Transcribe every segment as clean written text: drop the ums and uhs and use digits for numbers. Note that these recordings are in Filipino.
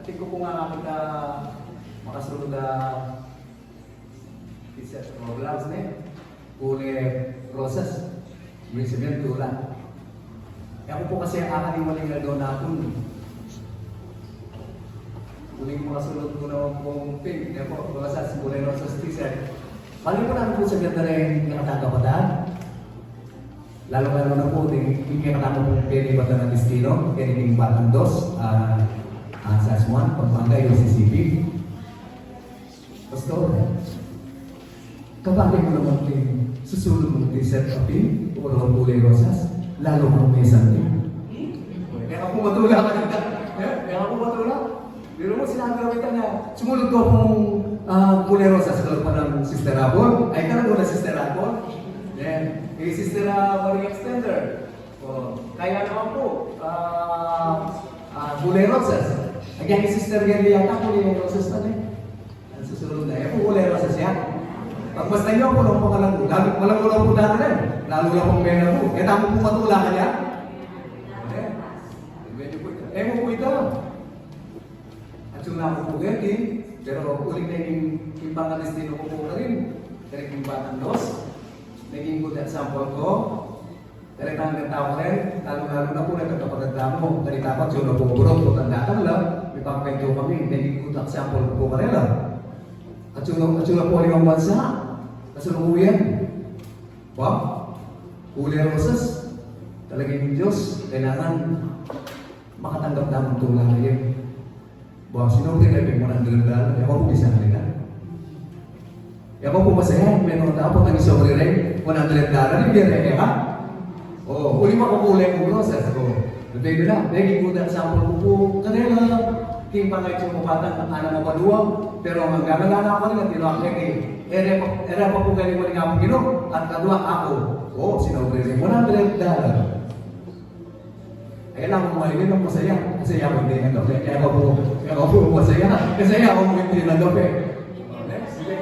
Ating ko po nga kita makasunod na t-shirt o gloves kulay rosas. Ibig sabihin tula. Ako po kasi ang akaliwaling na doon natin. Kuling makasunod ko na pong pink. Kaya po, rosas, kulay rosas t-shirt. Balik po namin po sa ganda rin yung katagapataan. Lalo-lalo na po, yung katama po pwede ba ng destino, pwede yung batang dos, SAS 1, Pampanga, UCCP. Pastor, kabali mo naman yung susunod mong t-shirt o pink, o kulay rosas, lalo kang may santi. Kaya ako matula ka nila. Kaya ako matula. Pero mo sinabi ka na, sumunod ko pong kulay rosas, kalot pa ng Sister Apple. Ay, ka na na Sister Apple. Then, kay Sister Marie Extender. Kaya naman po, kulay rosas. Again, kay Sister Gary yata, kulay rosas na rin. Ang susunod na, po kulay rosas yan. Pag basta nyo ako, nung pangalang po, walang ulang po dati rin. Lalo lang pong mena po. Kaya tamo po matula ka niya. Mo po ito. At yung nako po gati, pero uling na yung pangalistino ko po ka rin. Kaya yung batang dos. Naging good example ko. Kaya tanggang tao rin, lalo-lalo na po nagkakapaganda mo. Kaya dapat yun na po burong, tutanda ka lang, may pangkwento kami, naging good example ko po ka rin lang. At yun na po rin ang bansa, kasalukuyan. Wow, kulay rosas, talagang yung Diyos, kailangan makatanggap na ang tulad rin. Wow, sino rin ay $100? Ako po isa nila. Ako po masaya, may mga tao po nang isang rin, $100, hindi rin, ha? Oo, uli makukulay ko rosas. Nabigay na, naging good example ko po. Kanila, king pangay siya mo batang ang anak mo paluwag, pero magagana ako nila, tinawag niya era pa po galing mo rin ako gino, at kadua ako. Oo, sinabi rin, $100. Kaya lang kung mahilig ng masaya, masaya ako hindi ng gabi. Kaya ako po masaya, masaya ako hindi ng gabi. Sige.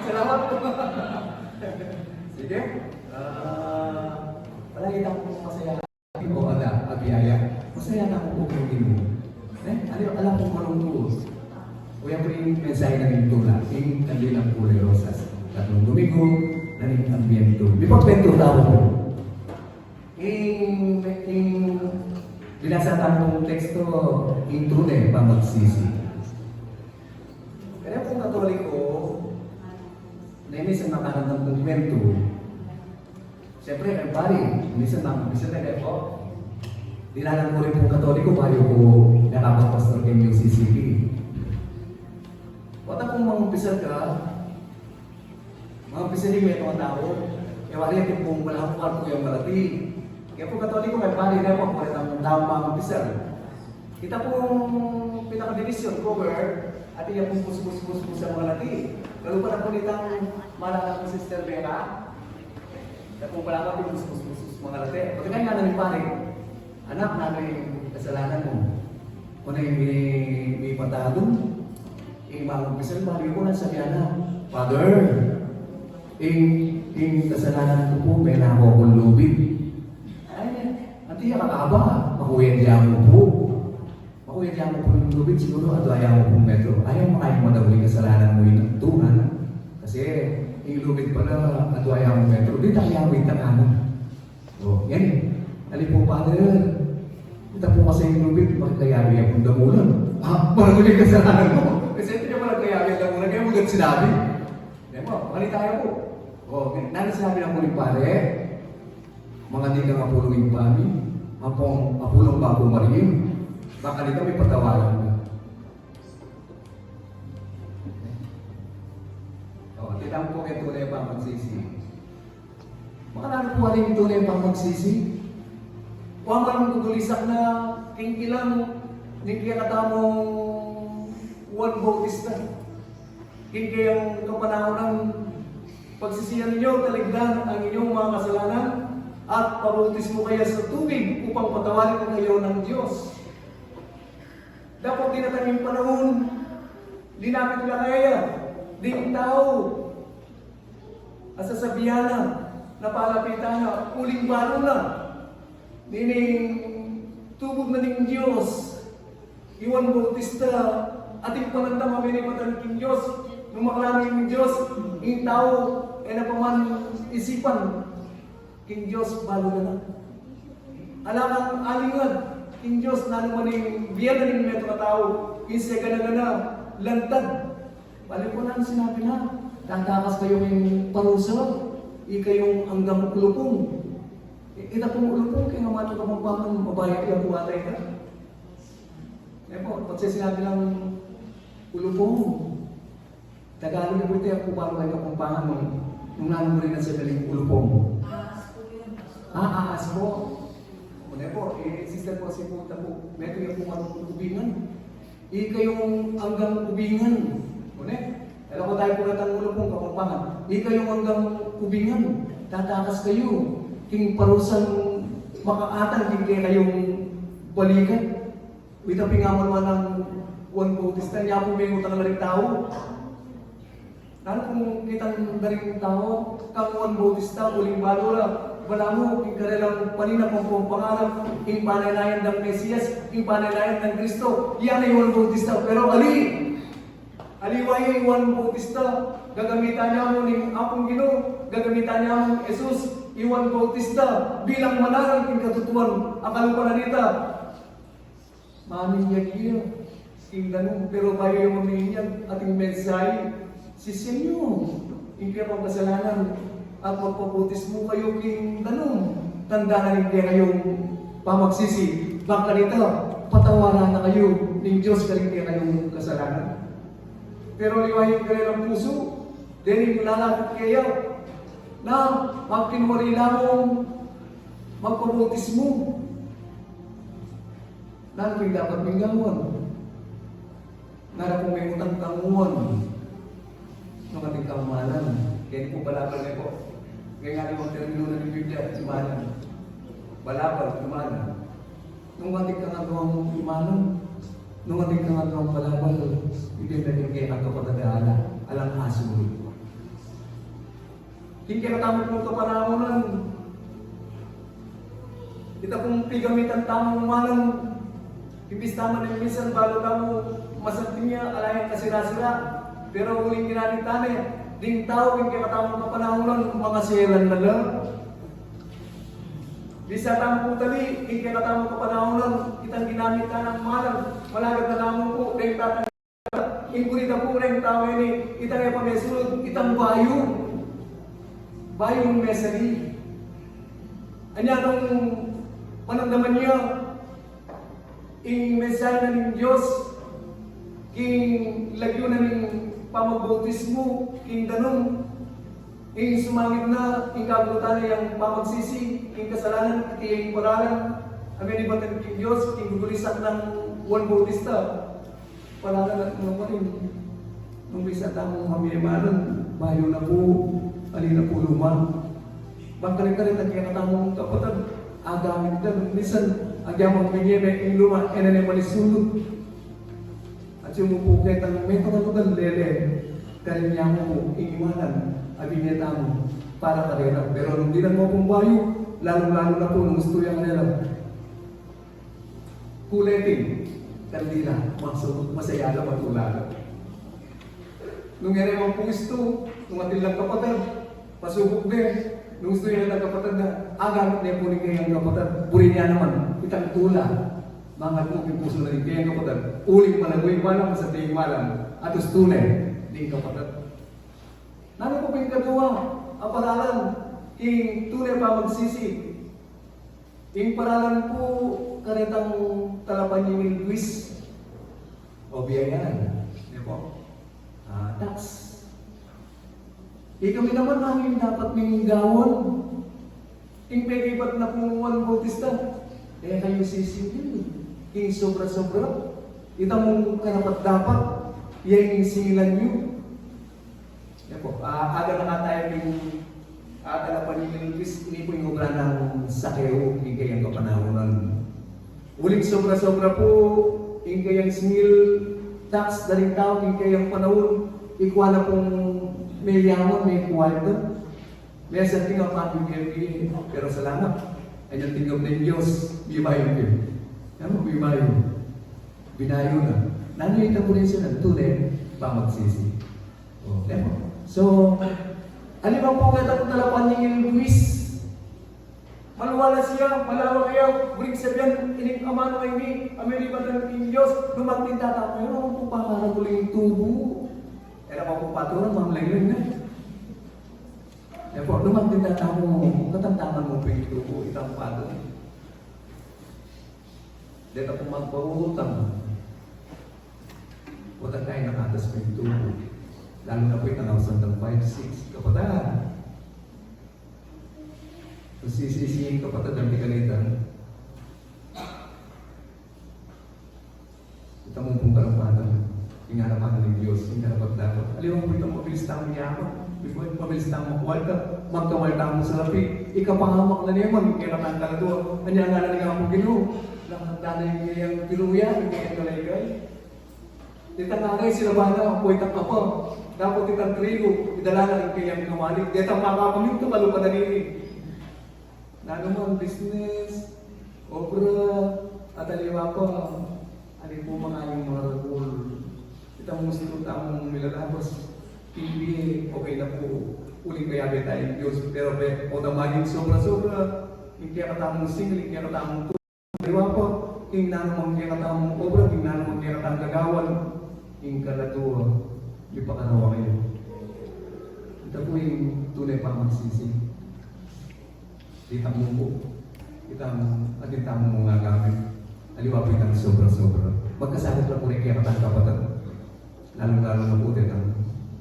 Salamat po. Sige. Palagi na ako masaya. O ala, abiyaya. Masaya na ako po hindi mo. Alam ko malungkot. O yan po yung mensahe na rin tula. Yung kandilang kulay rosas. Tatlong Domingo, naling ambiento. Di ba kwento tao po? Binasa tanong teksto, yung tunay pa magsisi. Kaya kung Katoliko, minsan nakarang ng kwento, siyempre, ay pari, minsan na kayo po, nilalang ko rin po Katoliko, bayo ko nakapagpastor kay UCCP. Wata kung mga-umpisal ka, mga-umpisal may mga tao, kaya wala yung kung wala ko yung malati. Kaya po Katoliko, may pari na po, kung ang tao mga-umpisal. Kita pong pinaka-division, cover, at iya pong pus-pus-pus sa mga lati. Lalu pa na po nitang malalang po Sister Vera, kaya kung pala ka po pus-pus-pus mga lati. Pagkakay nga namin pare, anak namin kasalanan mo. Kung na yung may patadong, mag-umpisal, pari ko na sabihan na, Father, yung kasalanan ko po, may nako kong lubid. Ati ya kakaba, makuyan diya mo po. Makuyan diya mo po yung lubid, siguro ato ayaw mo pong metro. Ayaw makayang madawin kasalanan mo yung tuhan. Kasi yung lubid pala, ato ayaw mo metro. Di tayo awit ang ano. O, yan eh. Alin po, Father, kita po kasi yung lubid, bakit kaya ayaw pong damulan? Parang ulit kasalanan mo. Kasi ito niya pala kaya ayaw damulan, kaya mo ganit sinabi. Yan mo, mali tayo po. O, nana sinabi ng muling pare, mga di ka mapulungin pami, mapulong bago maringin, baka di kami patawaran mo. O, kita po kayo tunay pa magsisi. Makalala po rin tunay pa magsisi. Kung ang gugulisak na kingkilang, hindi kaya katamong Juan Bautista. Kingkayang kapanahon ng pagsisiyan ninyo, taligdan ang inyong mga kasalanan, at pabautis mo kaya sa tubig upang patawarin ko kayo ng Diyos. Dapat dinatanging panahon, dinapit na kaya, din tao, at sasabihan na, napalapitan na, uling balo na, nining tubog na ning Diyos. Iwan Bautista, ating panandam kami ni Patan king Diyos. Numaklami king Diyos, ing tao, na paman isipan, king Diyos, balo na lang. Alamang alingad, king Diyos, nanumaning biyan na ning metro na tao, kinsa gana-gana, lantad. Balik ko na sinabi na, tatakas kayo ng parusa, ikayong hanggang ulupong. Ita pong ulupong, kaya nga mato ka magpaman, mabayag kaya puwatay ka. Eh po, pag sinabi ng ulupong, Tagalog na po ito, kung paano kayo kapampangan nung nanong rin sa galing ulupong. Aas po. Muna po, sister po si Puta po, meto yung pumarong ubingan. Ikayong hanggang ubingan. Muna, alam ko tayo po natang ulupong kapampangan. Ikayong hanggang ubingan, tatakas kayo. King parusan makaatan, king kaya kayong balikan. Wita pingaman man ng Juan Bautista, niya po may utang na rin tao. Ano kung kitang na rin tao, kang Juan Bautista, uling balura, wala mo, king karelang panina kung pangarap, king panaylayan ng Mesiyas, king panaylayan ng Kristo, yan ay Juan Bautista. Pero aliway ay Juan Bautista, gagamitan niya mo ng apong Ginoo, gagamitan niya mo Jesus, Juan Bautista, bilang manarang king katutuan, akal pa na nita. Mamin yan iya, king ganun, pero bayo yung maminyan, ating mensahe, sisinyo, king kaya pang kasalanan, at magpabutis mo kayo king ganun, tandaan kaya kayong pamagsisi, baka nita, patawaran na kayo, ng Diyos kaling kaya kayong kasalanan. Pero liwahin kayo ng puso, din yung lalakot kayo, na magkinwarila mong magpabutis mo. Nalang dapat minggawan. Nara kung may utang tanguan. Nung ating kamalan. Kaya po balabal na po. Kaya nga naman termino na ng Biblia, imanan. Balabal, imanan. Nung ating kangagawang imanan, nung ating kangagawang balabal, hindi na yung kaya kapatadaala, alang asunod. Hindi kaya tamang mong kapanahonan. Kita kung pigamitan tamang malang, ipistaman ng minsan, balo ka mo, masantin niya, alayang kasira-sira. Pero huling ginanitan ding tao, hindi kaya tamang kapanahonan, mga siran na lang. Di sa tamang putali, hindi kaya tamang kapanahonan, kitang ginamit ka ng malang, malagad na lamang po, dahil tatang ingkurita po na yung tao ini, itang yung pamesunod, itang bayo. Bayong mesari. Anya nung panangdaman niya, ing mensahe na ng Diyos, ing lagyo na ng pamabautismo, ing danong, ing sumangit na, ing kabutan na yung pamagsisi, ing kasalanan, ing paralan, amin ibatan ng Diyos, ing gugulisak ng Juan Bautista. Paralan at mga rin. Nung bisa tamang hamiyamanan, bayo na po, alina po lumang. Bangkalit-kalit at kaya katamong kapatid, agamit ka nung minsan, agyamang bigyan yung luma, enanay malisulog. At yung mupukit ang may pangatugan lele, kaya niya mo iiwanan, abineta mo, para karera. Pero nung dinan mo pong bayo, lalong-lalo na po nung gusto yung nila. Kuletin, kandila, masayala, matulala. Nung ere mong puwisto, nung atin lang kapatid, pasubok din. Nung gusto niya ng kapatid na, agamit niya po rin kayang kapatid. Buri niya naman, itang tula. Mga tubig puso na rin kayang kapatid. Uling malagoy malam sa tingin malam. Atos tunay, din kapatid. Nano po yung kagawa? Aparalan, ing tunay pa magsisi. Ing paralan po, karetang talapan niyo yung Luis. O biyayan. Di po? Tax. Kami naman namin dapat minggawan. King pegipat na kung Juan Bautista. Kaya kayo sisingin. King sobra-sobra. Ita mong karapat dapat. Yan yung singilan nyo. Yan po. Aga na nga tayo ng talapan yung Luis. Hindi po yung obra ng sakeo. King kayang kapanahonan. Uling sobra-sobra po. King kayang singil tax daling tao, king kayang panahon, ikuha na pong may yaman, may kwarto. May sa tingap ating pero salamat. Ay yung tingap ng Diyos, di ba yun? Ano, binayo na. Nangyayita po rin siya ng tunay pa magsisi. O, so, alimang po katang talapan niya yung quiz. Maluwala siya, malawa kayo, buling sabihan, ining amano kayo ni Amerika ng Diyos, lumating tatapo yun, ako po pangarang tubo. Era pa po paturan, mga layo na. Therefore, lumating tatapo mo, katantaman mo po yung tubo, itang pato. Dito po magpauutang. Utang tayo ng atas po yung tubo. Lalo na po itang 5-6, kapatid. So, sisisihin kapatid ang tikalitan. Ito mong pong kalampanan. Ingarapan ng Diyos, ingarapan dapat. Alam mo, ito mabilis tayong yaman. Before mabilis tayong makuwal ka, magkawal tayong salapi. Ikapangamak na niya, mag-ingarapan ka na doon. Kanya nga na nga mong gino. Lahat na yung iyang piluya, yung iyang kalaygay. Itangangay sila ba na, puwitang ka pa. Dapat itang trigo, idala na yung kiyang kamalik. Ditang makapamit ka, palupa na nini. Na naman, business, obra, at aliwa pa. Alin po mga yung mga ragul. Itang gusto tamang milalabas. PBA, okay na po. Uling kaya ba tayo Diyos. Pero o na maging sobra-sobra. Hindi ka tamang single, hindi ka tamang aliwa pa. King na naman kaya tamang obra, king na naman kaya tamang gagawan. King kalatuwa. Di pa kanawa kayo. Ito po yung tunay pa magsisi. Ditang mo po. Ditang mo mga gamit. Aliwa po itang sobra-sobra. Magkasakit lang po rin kaya katang kapatid. Lalong-lalo na po din ang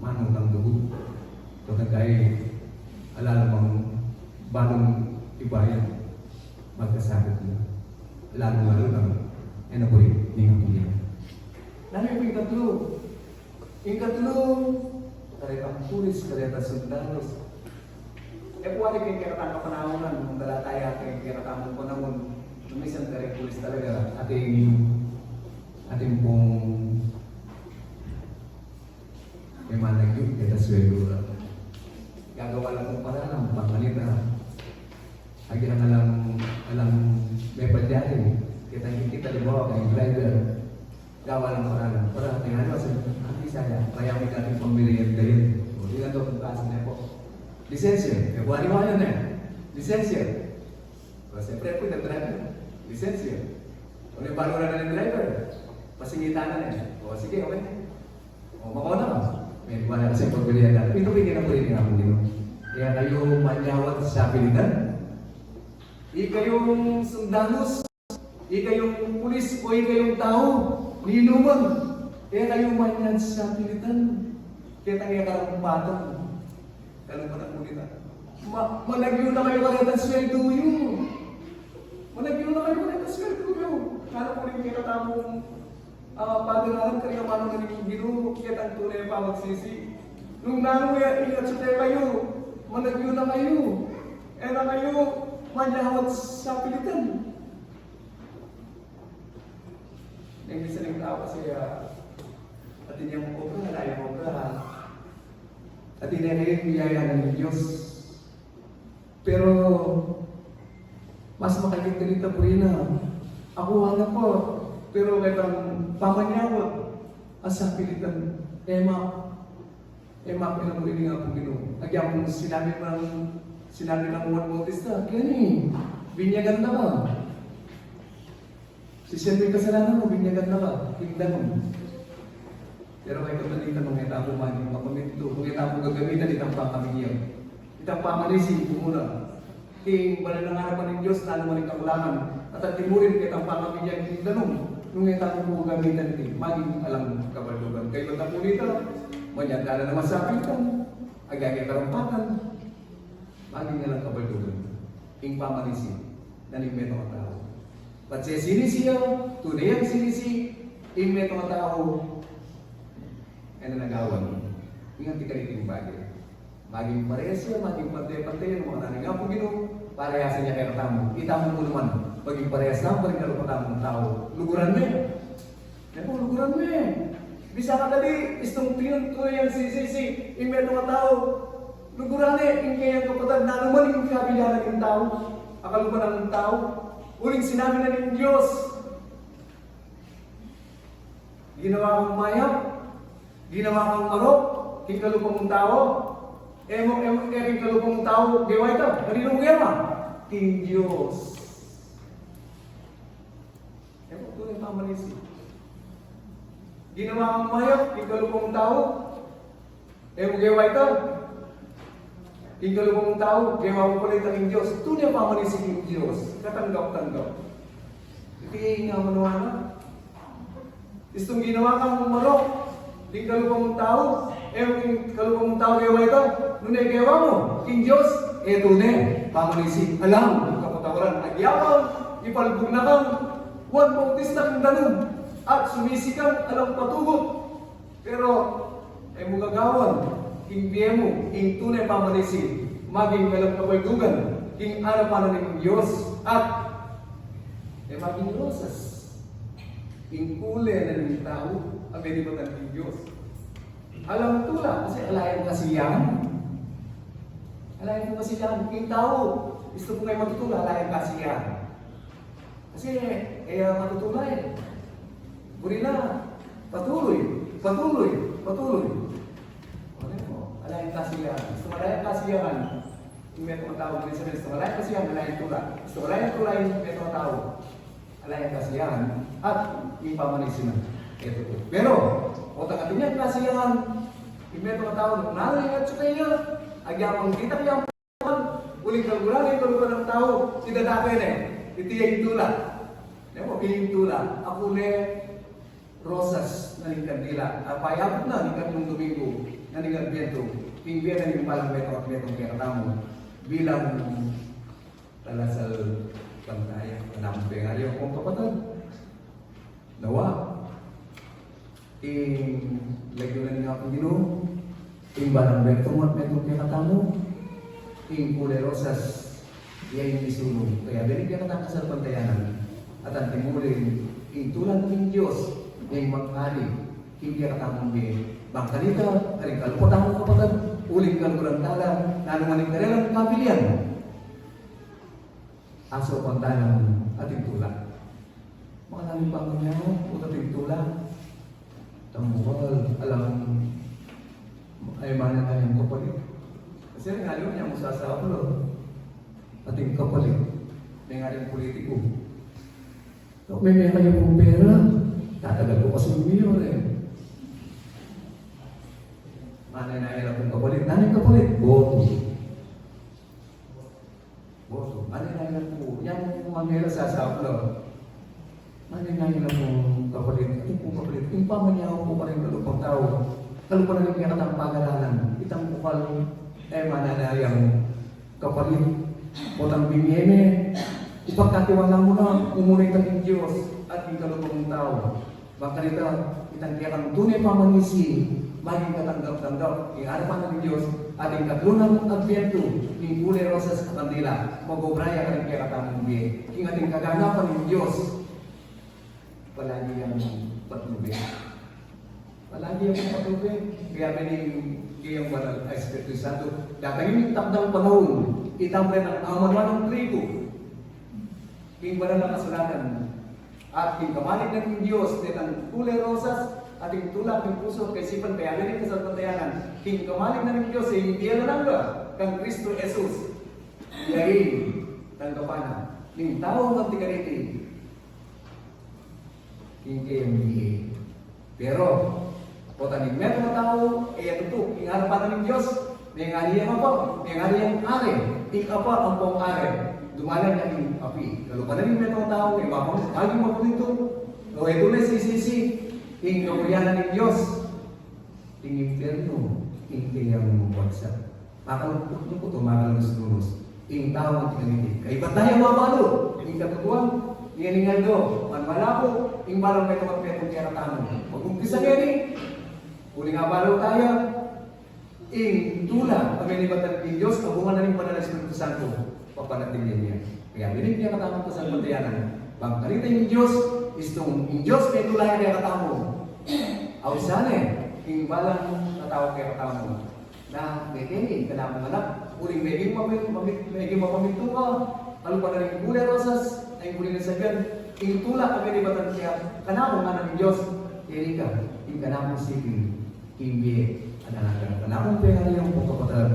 manong ng dugo. So nagkaya alala mong balong ibayan. Magkasakit na. Lalong-lalo lang. Ano po rin, hindi nga po yan. Lalo po yung tatlo. Yung tatlo, karetang pulis, karetang sundanos. Kung ano yung kiratang kapanahonan, kung dalataya kay kiratang panahon, lumisan ka rin pulis talaga, ating pong may managyo, kita sweldo lang. Gagawa lang kong paralang, pangalit na. Agi lang alam, may padyahin. Kita libawa kay driver. Gawa lang paralang. Para tingnan mo, ang isaya, kaya may kating pamilya kayo. Hindi na ito kung kasin na po. Lisensya, buwan mo yan lisensya. O, siyempre po, nag-driver. Lisensya. O, nagbalura na ng driver. Pasingitan na niya. O, sige, okay. O, makuha na ka. May wala kasi pagbilihan na. Ito bigyan na po rin namin dito. Kaya kayo manyawat sa pilitan. Ikayong sundanos. Ikayong pulis o ikayong tao. Ninuman. Kaya kayo manyan sa pilitan. Kaya tayo karampatan. Ganun pa ng kulita. Malagyo na kayo kalit ang sweldo yun. Malagyo na kayo kalit ang sweldo yun. Kala po rin kinatamong pagdanalan kanina manong naging gino, kaya ang tunay pa magsisi. Nung nanong ingat sa kayo, malagyo na kayo. Na kayo, manyawat sa pilitan. Yung isa ng tao kasi atin yung obra, nalayang obra. At inanay yung biyaya ng Diyos. Pero, mas makikita po rin na, ako wala po, pero kitang pamanyawat, asa pilitan, emak pinamuli nga po gino. Agyan mo sinabi ng Juan Bautista, kaya binyagan na ka. Sisyan mo yung kasalanan mo, binyagan na ka, tingnan mo. Pero kay kapalitan ng ita po man, yung makamito, kung ita po gagamitan, itang pakamigyan. Itang pamalisi, kumuna. King bala ng harapan ng Diyos, na naman itang ulangan. At timurin kitang pakamigyan, yung danong. Nung ita po gagamitan, maging alam kabalugan. Kay bata po dito, manyagala na masapit ka, agagay karampatan, maging alam kabalugan. King pamalisi, nanigmeto ang tao. At siya sinisiya, tunay ang sinisi, ingmeto ang tao, na nagawan. Ingat kita iting bagay. Maging parehas siya, maging pantay-pantay yung mga nanay. Nga po gino, parehasan niya kaya tamo. Itamo mo naman, maging parehas lang, balik na lupatamo ng tao. Luguran mo Yan po, luguran mo Bisa ka tadi, istong pinuntuloy ang sisi, imbento mga tao. Luguran yung kaya kapatid, na naman yung kabilaran ng tao. Akalupan ng tao. Uling sinabi na ng Diyos, ginawa kang mayap, ginawa kang marok, king kalupang mong tao, king kalupang mong tao, gawa ito, kaninong gawa? King Diyos. Ito yung pamanisi. Ginawa kang mayap, king kalupang mong tao, gawa ito, king kalupang mong tao, gawa mo pala ito king Diyos. Ito yung pamanisi king Diyos. Katanggap-tanggap. Iti nga manuana. Istong ginawa kang marok, king kalupang mong tao, king kalupang mong tao gawa ito, nunay gawa mo, king Diyos, ito na, pamanisi. Alam, kapatawaran, nagyapang, ipalbog na kang, huwag bautista kang danon, at sumisikang, alam patugot. Pero, ay mo gagawan, king biye mo, king tunay pamanisi, maging alam kapaldugan, king arapan ng Diyos, at maging rosas. King kule na ng tao, abinibatan ng Diyos. Alam tula, kasi alayan kasiyahan. Alayan kasiyahan. King tao, gusto ko ngayon matutula, alayan kasiyahan. Kasi, kaya matutula eh. Buri na, patuloy. Alayan kasiyahan. Gusto malayan kasiyahan. Yung may tumatawag din sa gusto malayan kasiyahan, alayan tula. Gusto malayan tula yung may tumatawag. Alayan kasiyahan at yung pamanisi na. Ito po. Pero, o tangatin niya, kasiyahan, yung may tumatawag, nalay at sukay niya, agyamang kita niya, uling kalgulan, yung kalugan ng tao, sidadapin eh. Itiya yung tula. Yung tula. Ako ne, rosas na ning kandila. Payabot na, ning katlong Domingo, na ning Advento. Pingbiya na ning palang metro at metong kaya bilang talasal pantaya, panamang pengaryo kong kapatid. Nawa, lagyan nga akong Ginoo, balang betong at metong kaya katamo, kulay rosas, yan yung isulong. Kaya binigyan ka ng kasal pantayanan, at ang timulin, tulang ng Diyos, yung mag-ari, hindi ka katamang bangkalita, aling kalupatang kapatid, uling kalulang tala, nanumaning karelang kapilian. Aso pantanang ating tulak. Mga namin bangon niya, ating tulak. Tambuhal, alam, ay mana tayong kapalit. Kasi nga yun niya, musasaplo. Ating kapalit. May nga rin politiko. So, may kayo pong pera. Tatagal ko kasi mayor eh. Mana na ilang pong kapalit. Nanay kapalit, boto. Ano na po? Yan yung mga sa saplo. Ano na yung kapalit? Ito po kapalit. Yung pamanyaw po pa rin kalupang tao. Kalupang na yung katang pag-aralan. Itang bukal mananayang kapalit. Potang bimyeme. Ipagkatiwala mo na umunay ng Diyos at yung kalupang tao. Baka nito, itang kiyang tunay pamanisi. Maging katanggap-tanggap, yung harapan ng Diyos, ating katlunang Advento, yung kulay rosas at kandila, mag-obraya ka rin kaya katamang biye. Yung ating kaganapan ng Diyos, palagi ang patubig. Palagi ang patubig. Kaya kayang banal ay Espiritu Santo, dahil yung takdang panahon, itambay ng amaman ng trigo, yung banal na kasulatan, at yung kamalig ng Diyos, itang kulay rosas, ating tulak ng puso kay sipan kaya rin sa pantayanan. King kamalig na ng Diyos ay hindi alam kang Kristo Jesus. Yain, tanggapan ning tao ng tiganiti. King KMDA. Pero, o tanig meron na tao, ito ito, king harapan ng Diyos, may ngaliyang apa, may ngaliyang are, king apa ang pong are. Dumalan na king api. Kalupan na rin meron na tao, may mapang, aging mapunito. O ito na sisi. King kamuyanan ng Diyos, king impyerno, king kayang wagsak. Makalupot niyo po ito, makalunus-lunus. King tao ng tinaniti. Kaibat tayo mga balo, king katutuan, king do, manmalako, king balang may tumat-metong kaya natano. Mag-umpisa ngayon uli nga balo tayo, king tula, kami nibatan ng Diyos, kabungan na rin pa na Espiritu Santo, papanatilin niya. Kaya binig niya katamang ko sa pantayanan. Bangkalita yung Diyos, istong yung Diyos may tulay kaya katamo. Awsane, yung balang natawag kaya katamo. Na may kini, kanamang anak, uling may mapaminto ka, ano pa na rin kulay rosas, ay kulay na sagad, yung tulak kami ni Batan kaya kanamang anak ng Diyos, Erika, ika na mo sige, kimbi, anaga. Kanakong pera yung pagkakatag,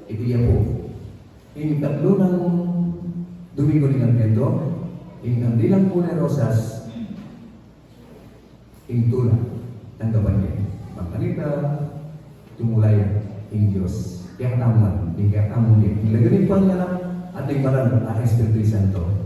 itiya po. Yung tatlo ng Domingo ng Advento, yung kandilang po na rosas, yung tula ng gabanyan. Magkanita, tumulay yung Diyos. Kaya tamuan, kaya tamunin. Ilaganin pa niya lang at yung parang ang Espiritu Santo.